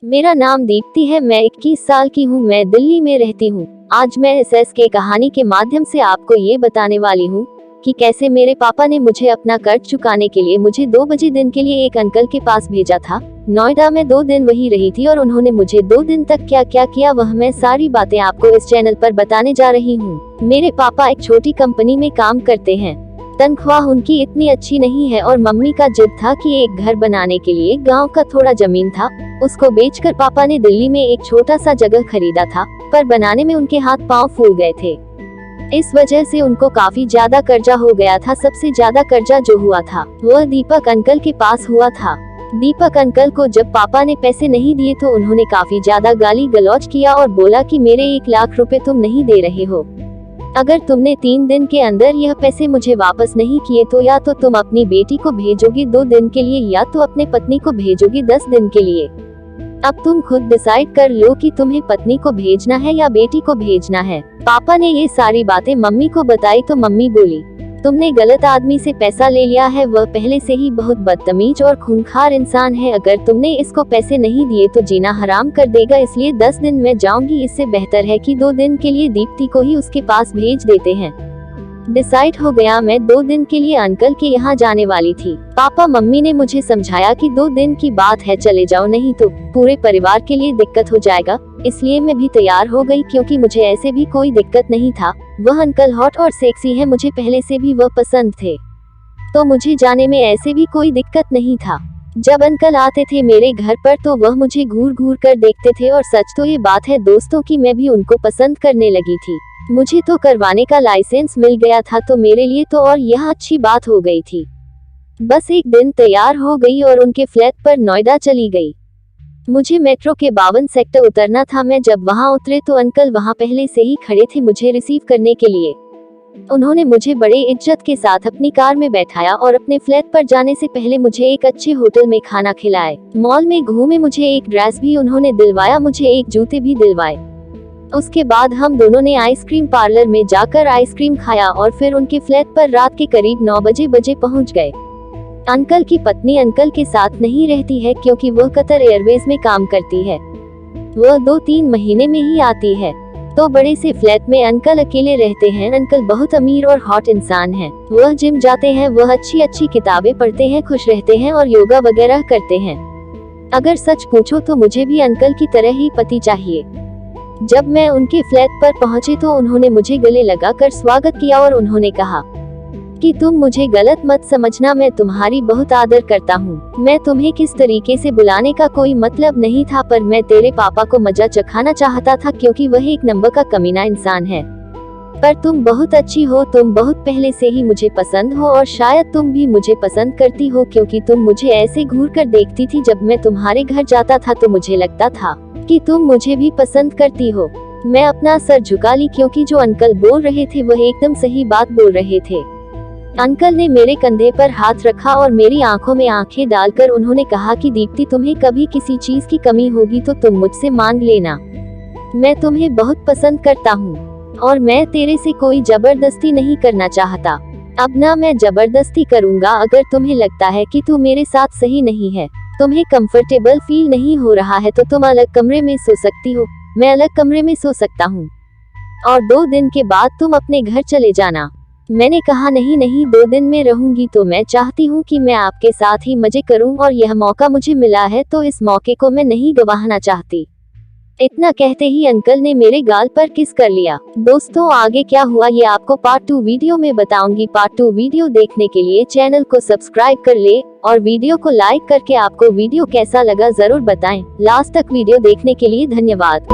मेरा नाम दीप्ति है। मैं 21 साल की हूँ। मैं दिल्ली में रहती हूँ। आज मैं एसएस के कहानी के माध्यम से आपको ये बताने वाली हूँ कि कैसे मेरे पापा ने मुझे अपना कर्ज चुकाने के लिए मुझे 2 बजे दिन के लिए एक अंकल के पास भेजा था। नोएडा में 2 दिन वही रही थी और उन्होंने मुझे 2 दिन तक क्या क्या किया वह मैं सारी बातें आपको इस चैनल पर बताने जा रही हूँ। मेरे पापा एक छोटी कंपनी में काम करते हैं। तनख्वाह उनकी इतनी अच्छी नहीं है और मम्मी का जिद था कि एक घर बनाने के लिए गांव का थोड़ा जमीन था, उसको बेचकर पापा ने दिल्ली में एक छोटा सा जगह खरीदा था, पर बनाने में उनके हाथ पांव फूल गए थे। इस वजह से उनको काफी ज्यादा कर्जा हो गया था। सबसे ज्यादा कर्जा जो हुआ था वह दीपक अंकल के पास हुआ था। दीपक अंकल को जब पापा ने पैसे नहीं दिए तो उन्होंने काफी ज्यादा गाली गलौज किया और बोला कि मेरे 1 लाख रुपए तुम नहीं दे रहे हो। अगर तुमने 3 दिन के अंदर यह पैसे मुझे वापस नहीं किए तो या तो तुम अपनी बेटी को भेजोगी 2 दिन के लिए या तो अपने पत्नी को भेजोगी 10 दिन के लिए। अब तुम खुद डिसाइड कर लो कि तुम्हें पत्नी को भेजना है या बेटी को भेजना है। पापा ने ये सारी बातें मम्मी को बताई तो मम्मी बोली, तुमने गलत आदमी से पैसा ले लिया है, वह पहले से ही बहुत बदतमीज और खूंखार इंसान है। अगर तुमने इसको पैसे नहीं दिए तो जीना हराम कर देगा, इसलिए 10 दिन में जाऊंगी। इससे बेहतर है कि 2 दिन के लिए दीप्ति को ही उसके पास भेज देते हैं। डिसाइड हो गया। मैं 2 दिन के लिए अंकल के यहाँ जाने वाली थी। पापा मम्मी ने मुझे समझाया कि 2 दिन की बात है, चले जाओ, नहीं तो पूरे परिवार के लिए दिक्कत हो जाएगा। इसलिए मैं भी तैयार हो गई क्योंकि मुझे ऐसे भी कोई दिक्कत नहीं था। वह अंकल हॉट और सेक्सी है, मुझे पहले से भी वह पसंद थे, तो मुझे जाने में ऐसे भी कोई दिक्कत नहीं था। जब अंकल आते थे मेरे घर पर तो वह मुझे घूर घूर कर देखते थे और सच तो ये बात है दोस्तों कि मैं भी उनको पसंद करने लगी थी। मुझे तो करवाने का लाइसेंस मिल गया था तो मेरे लिए तो और यह अच्छी बात हो गई थी। बस एक दिन तैयार हो गई और उनके फ्लैट पर नोएडा चली गई। मुझे मेट्रो के 52 सेक्टर उतरना था। मैं जब वहां उतरे तो अंकल वहां पहले से ही खड़े थे मुझे रिसीव करने के लिए। उन्होंने मुझे बड़े इज्जत के साथ अपनी कार में बैठाया और अपने फ्लैट पर जाने से पहले मुझे एक अच्छे होटल में खाना खिलाए। मॉल में घूमे, मुझे एक ड्रेस भी उन्होंने दिलवाया, मुझे एक जूते भी दिलवाए। उसके बाद हम दोनों ने आइसक्रीम पार्लर में जाकर आइसक्रीम खाया और फिर उनके फ्लैट पर रात के करीब 9 बजे पहुंच गए। अंकल की पत्नी अंकल के साथ नहीं रहती है क्योंकि वह कतर एयरवेज में काम करती है। वह 2-3 महीने में ही आती है। तो बड़े से फ्लैट में अंकल अकेले रहते हैं। अंकल बहुत अमीर और हॉट इंसान हैं। वह जिम जाते हैं, वह अच्छी अच्छी किताबें पढ़ते हैं, खुश रहते हैं और योगा वगैरह करते हैं। अगर सच पूछो तो मुझे भी अंकल की तरह ही पति चाहिए। जब मैं उनके फ्लैट पर पहुंची तो उन्होंने मुझे गले लगाकर स्वागत किया और उन्होंने कहा कि तुम मुझे गलत मत समझना, मैं तुम्हारी बहुत आदर करता हूँ। मैं तुम्हें किस तरीके से बुलाने का कोई मतलब नहीं था, पर मैं तेरे पापा को मजा चखाना चाहता था क्योंकि वह एक नंबर का कमीना इंसान है। पर तुम बहुत अच्छी हो, तुम बहुत पहले से ही मुझे पसंद हो और शायद तुम भी मुझे पसंद करती हो क्योंकि तुम मुझे ऐसे घूर कर देखती थी। जब मैं तुम्हारे घर जाता था तो मुझे लगता था कि तुम मुझे भी पसंद करती हो। मैं अपना सर झुका ली क्योंकि जो अंकल बोल रहे थे वह एकदम सही बात बोल रहे थे। अंकल ने मेरे कंधे पर हाथ रखा और मेरी आंखों में आंखें डालकर उन्होंने कहा कि दीप्ति, तुम्हें कभी किसी चीज की कमी होगी तो तुम मुझसे मांग लेना। मैं तुम्हें बहुत पसंद करता हूँ और मैं तेरे से कोई जबरदस्ती नहीं करना चाहता। अब ना मैं जबरदस्ती करूँगा। अगर तुम्हें लगता है कि तू मेरे साथ सही नहीं है, तुम्हें कंफर्टेबल फील नहीं हो रहा है तो तुम अलग कमरे में सो सकती हो, मैं अलग कमरे में सो सकता हूँ और 2 दिन के बाद तुम अपने घर चले जाना। मैंने कहा नहीं नहीं, 2 दिन में रहूंगी तो मैं चाहती हूँ कि मैं आपके साथ ही मजे करूँ और यह मौका मुझे मिला है तो इस मौके को मैं नहीं गंवाना चाहती। इतना कहते ही अंकल ने मेरे गाल पर किस कर लिया। दोस्तों, आगे क्या हुआ ये आपको पार्ट 2 वीडियो में बताऊंगी। पार्ट 2 वीडियो देखने के लिए चैनल को सब्सक्राइब कर ले और वीडियो को लाइक करके आपको वीडियो कैसा लगा जरूर बताएं। लास्ट तक वीडियो देखने के लिए धन्यवाद।